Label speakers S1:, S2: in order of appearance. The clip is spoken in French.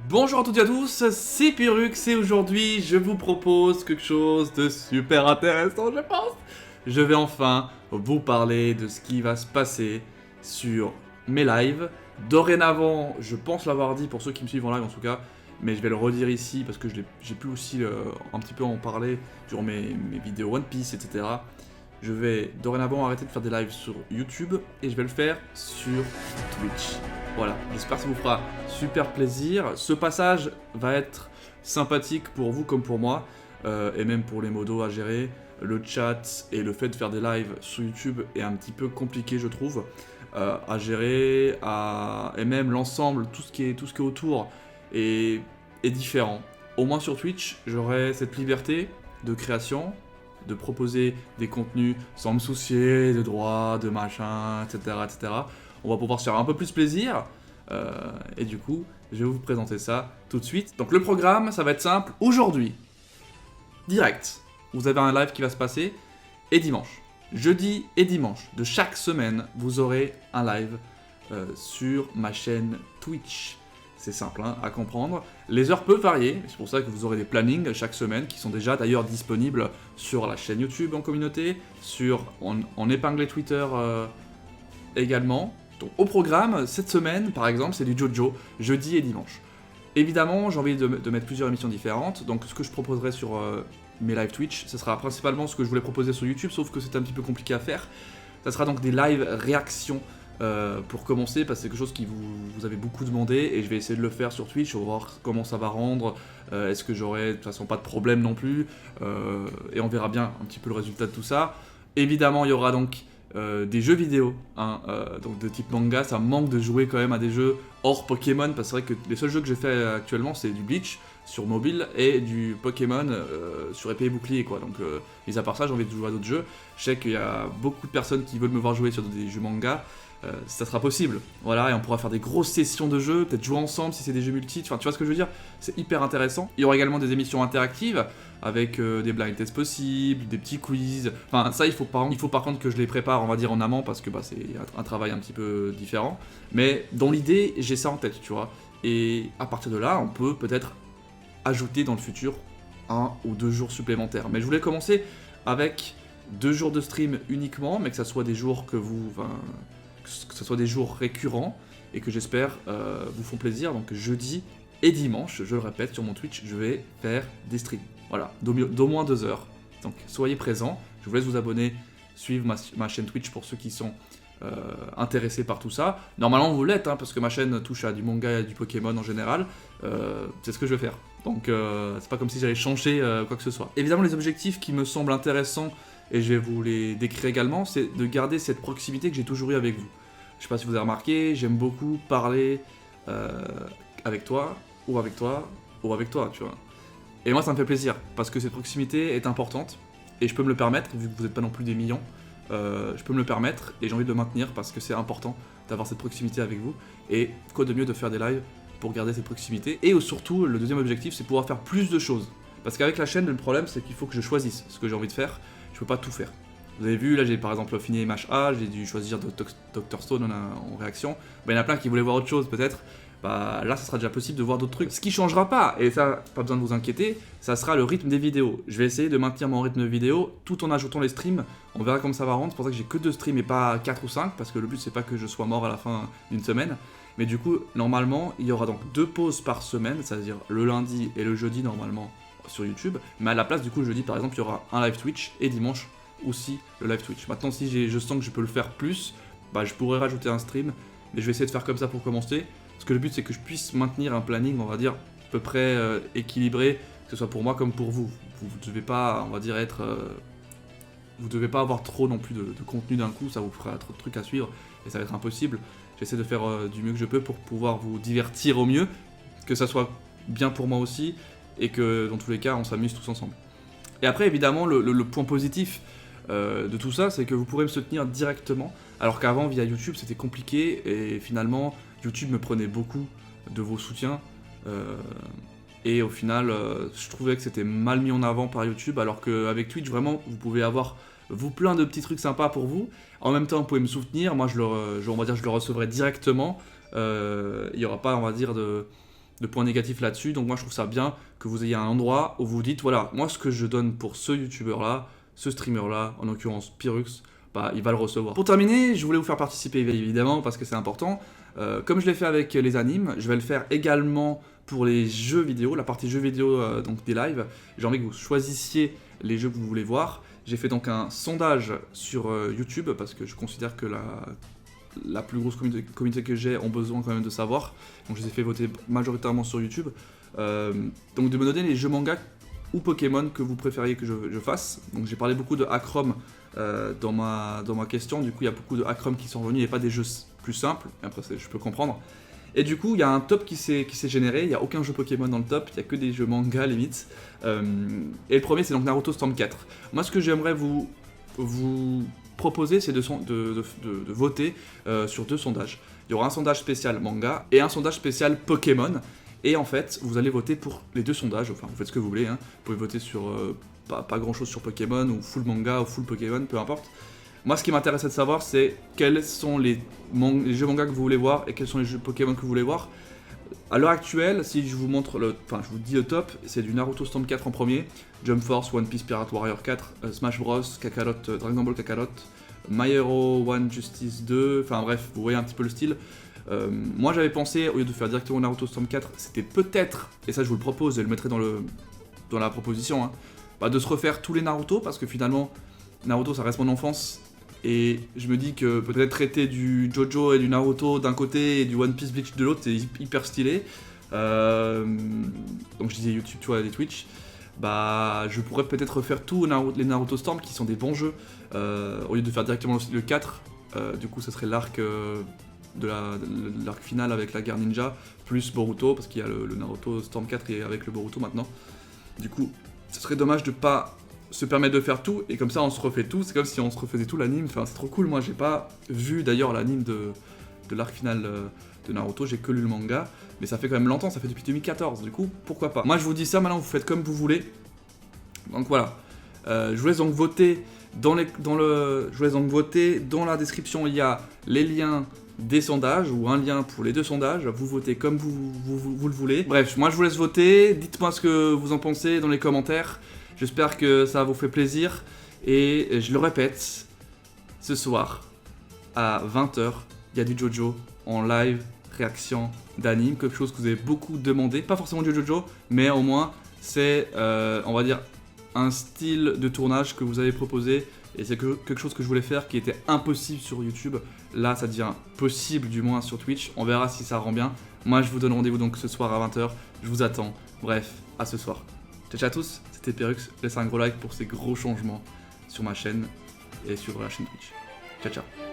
S1: Bonjour à toutes et à tous, c'est Pirux et aujourd'hui je vous propose quelque chose de super intéressant je pense. Je vais enfin vous parler de ce qui va se passer sur mes lives. Dorénavant, je pense l'avoir dit pour ceux qui me suivent en live en tout cas, mais je vais le redire ici parce que j'ai pu aussi un petit peu en parler durant mes vidéos One Piece, etc. Je vais dorénavant arrêter de faire des lives sur YouTube et je vais le faire sur Twitch. Voilà, j'espère que ça vous fera super plaisir. Ce passage va être sympathique pour vous comme pour moi, et même pour les modos à gérer. Le chat et le fait de faire des lives sur YouTube est un petit peu compliqué, je trouve, à gérer, et même l'ensemble, tout ce qui est autour est différent. Au moins sur Twitch, j'aurai cette liberté de création, de proposer des contenus sans me soucier de droits, de machin, etc., etc. On va pouvoir se faire un peu plus plaisir. Et du coup, je vais vous présenter ça tout de suite. Donc le programme, ça va être simple. Aujourd'hui, direct, vous avez un live qui va se passer. Et dimanche, jeudi et dimanche de chaque semaine, vous aurez un live sur ma chaîne Twitch. C'est simple hein, à comprendre. Les heures peuvent varier, c'est pour ça que vous aurez des plannings chaque semaine qui sont déjà d'ailleurs disponibles sur la chaîne YouTube en communauté, en épinglé Twitter également. Donc au programme, cette semaine par exemple, c'est du JoJo, jeudi et dimanche. Évidemment, j'ai envie de mettre plusieurs émissions différentes, donc ce que je proposerai sur mes live Twitch, ce sera principalement ce que je voulais proposer sur YouTube, sauf que c'est un petit peu compliqué à faire. Ça sera donc des live réactions pour commencer, parce que c'est quelque chose qui vous avez beaucoup demandé, et je vais essayer de le faire sur Twitch, on va voir comment ça va rendre, est-ce que j'aurai de toute façon pas de problème non plus, et on verra bien un petit peu le résultat de tout ça. Évidemment, il y aura donc des jeux vidéo, hein, donc de type manga. Ça me manque de jouer quand même à des jeux hors Pokémon, parce que c'est vrai que les seuls jeux que j'ai fait actuellement c'est du Bleach sur mobile et du Pokémon sur épée et bouclier quoi. Donc mis à part ça, j'ai envie de jouer à d'autres jeux. Je sais qu'il y a beaucoup de personnes qui veulent me voir jouer sur des jeux manga. Ça sera possible, voilà, et on pourra faire des grosses sessions de jeux, peut-être jouer ensemble si c'est des jeux multi, enfin tu vois ce que je veux dire, c'est hyper intéressant. Il y aura également des émissions interactives, avec des blind tests possibles, des petits quiz, enfin ça il faut par contre que je les prépare on va dire en amont, parce que bah, c'est un travail un petit peu différent, mais dans l'idée j'ai ça en tête, tu vois, et à partir de là on peut peut-être ajouter dans le futur 1 ou 2 jours supplémentaires, mais je voulais commencer avec 2 jours de stream uniquement, mais que ça soit des jours que ce soit des jours récurrents et que j'espère vous font plaisir. Donc jeudi et dimanche, je le répète, sur mon Twitch, je vais faire des streams. Voilà, d'au moins 2 heures. Donc soyez présents, je vous laisse vous abonner, suivre ma chaîne Twitch pour ceux qui sont intéressés par tout ça. Normalement vous l'êtes, hein, parce que ma chaîne touche à du manga et à du Pokémon en général. C'est ce que je vais faire. Donc c'est pas comme si j'allais changer quoi que ce soit. Évidemment les objectifs qui me semblent intéressants, et je vais vous les décrire également, c'est de garder cette proximité que j'ai toujours eue avec vous. Je sais pas si vous avez remarqué, j'aime beaucoup parler avec toi, ou avec toi, ou avec toi, tu vois. Et moi ça me fait plaisir, parce que cette proximité est importante, et je peux me le permettre, vu que vous n'êtes pas non plus des millions, je peux me le permettre, et j'ai envie de le maintenir, parce que c'est important d'avoir cette proximité avec vous, et quoi de mieux de faire des lives pour garder cette proximité, et surtout, le deuxième objectif, c'est pouvoir faire plus de choses. Parce qu'avec la chaîne, le problème, c'est qu'il faut que je choisisse ce que j'ai envie de faire, je peux pas tout faire. Vous avez vu, là j'ai par exemple fini MHA, j'ai dû choisir Dr Stone en réaction. Bah, il y en a plein qui voulaient voir autre chose peut-être. Bah là ça sera déjà possible de voir d'autres trucs. Ce qui changera pas, et ça pas besoin de vous inquiéter, ça sera le rythme des vidéos. Je vais essayer de maintenir mon rythme de vidéo tout en ajoutant les streams. On verra comment ça va rendre, c'est pour ça que j'ai que 2 streams et pas 4 ou 5, parce que le but c'est pas que je sois mort à la fin d'une semaine. Mais du coup, normalement, il y aura donc 2 pauses par semaine, c'est-à-dire le lundi et le jeudi normalement sur YouTube. Mais à la place du coup, le jeudi par exemple, il y aura un live Twitch, et dimanche aussi le live Twitch. Maintenant si je sens que je peux le faire plus, bah je pourrais rajouter un stream, mais je vais essayer de faire comme ça pour commencer, parce que le but c'est que je puisse maintenir un planning, on va dire, à peu près équilibré, que ce soit pour moi comme pour vous. Vous devez pas, on va dire, vous devez pas avoir trop non plus de contenu d'un coup, ça vous fera trop de trucs à suivre, et ça va être impossible. J'essaie de faire du mieux que je peux pour pouvoir vous divertir au mieux, que ça soit bien pour moi aussi, et que dans tous les cas on s'amuse tous ensemble. Et après évidemment le point positif de tout ça, c'est que vous pourrez me soutenir directement, alors qu'avant via YouTube c'était compliqué, et finalement YouTube me prenait beaucoup de vos soutiens, et au final je trouvais que c'était mal mis en avant par YouTube, alors qu'avec Twitch vraiment vous pouvez avoir vous plein de petits trucs sympas pour vous, en même temps vous pouvez me soutenir, moi on va dire je le recevrai directement, il n'y aura pas on va dire de points négatifs là-dessus. Donc moi je trouve ça bien que vous ayez un endroit où vous dites voilà, moi ce que je donne pour ce youtubeur là, ce streamer là, en l'occurrence Pyrrhux, bah il va le recevoir. Pour terminer, je voulais vous faire participer évidemment parce que c'est important. Comme je l'ai fait avec les animes, je vais le faire également pour les jeux vidéo, la partie jeux vidéo donc des lives. J'ai envie que vous choisissiez les jeux que vous voulez voir. J'ai fait donc un sondage sur YouTube parce que je considère que la plus grosse communauté que j'ai ont besoin quand même de savoir. Donc je les ai fait voter majoritairement sur YouTube. Donc de me donner les jeux manga ou Pokémon que vous préfériez que je fasse. Donc j'ai parlé beaucoup de Acrom dans ma question. Du coup il y a beaucoup de Acrom qui sont revenus et pas des jeux plus simples. Et après je peux comprendre. Et du coup il y a un top qui s'est généré. Il n'y a aucun jeu Pokémon dans le top. Il n'y a que des jeux manga limite. Et le premier c'est donc Naruto Storm 4. Moi ce que j'aimerais vous proposer, c'est de voter sur 2 sondages. Il y aura un sondage spécial manga et un sondage spécial Pokémon. Et en fait, vous allez voter pour les 2 sondages. Enfin, vous faites ce que vous voulez. Hein. Vous pouvez voter sur pas grand chose sur Pokémon ou full manga ou full Pokémon, peu importe. Moi, ce qui m'intéressait de savoir, c'est quels sont les jeux manga que vous voulez voir et quels sont les jeux Pokémon que vous voulez voir. À l'heure actuelle, si je vous montre je vous dis le top, c'est du Naruto Storm 4 en premier, Jump Force, One Piece Pirate Warrior 4, Smash Bros, Kakarot, Dragon Ball Kakarot, My Hero One Justice 2, enfin bref, vous voyez un petit peu le style. Moi j'avais pensé, au lieu de faire directement Naruto Storm 4, c'était peut-être, et ça je vous le propose, je le mettrai dans la proposition, hein, de se refaire tous les Naruto, parce que finalement, Naruto ça reste mon enfance, et je me dis que peut-être traiter du Jojo et du Naruto d'un côté et du One Piece Bleach de l'autre, c'est hyper stylé. Donc je disais YouTube, tu vois, les Twitch. Bah, je pourrais peut-être refaire tous les Naruto Storm qui sont des bons jeux, au lieu de faire directement le 4. Du coup, ça serait l'arc l'arc final avec la guerre ninja, plus Boruto, parce qu'il y a le Naruto Storm 4 et avec le Boruto maintenant. Du coup, ce serait dommage de pas se permettre de faire tout, et comme ça on se refait tout, c'est comme si on se refaisait tout l'anime, enfin c'est trop cool. Moi j'ai pas vu d'ailleurs l'anime de l'arc final de Naruto, j'ai que lu le manga, mais ça fait quand même longtemps, ça fait depuis 2014, du coup pourquoi pas. Moi je vous dis ça, maintenant vous faites comme vous voulez, donc voilà. Je vous laisse donc voter dans la description, il y a les liens des sondages, ou un lien pour les 2 sondages, vous votez comme vous le voulez. Bref, moi je vous laisse voter, dites-moi ce que vous en pensez dans les commentaires. J'espère que ça vous fait plaisir, et je le répète, ce soir, à 20h, il y a du Jojo en live, réaction d'anime, quelque chose que vous avez beaucoup demandé, pas forcément du Jojo, mais au moins c'est, on va dire, un style de tournage que vous avez proposé, et c'est quelque chose que je voulais faire qui était impossible sur YouTube. Là ça devient possible, du moins sur Twitch, on verra si ça rend bien. Moi je vous donne rendez-vous donc ce soir à 20h, je vous attends, bref, à ce soir. Ciao ciao à tous, c'était Pyrrhux, laissez un gros like pour ces gros changements sur ma chaîne et sur la chaîne Twitch. Ciao ciao.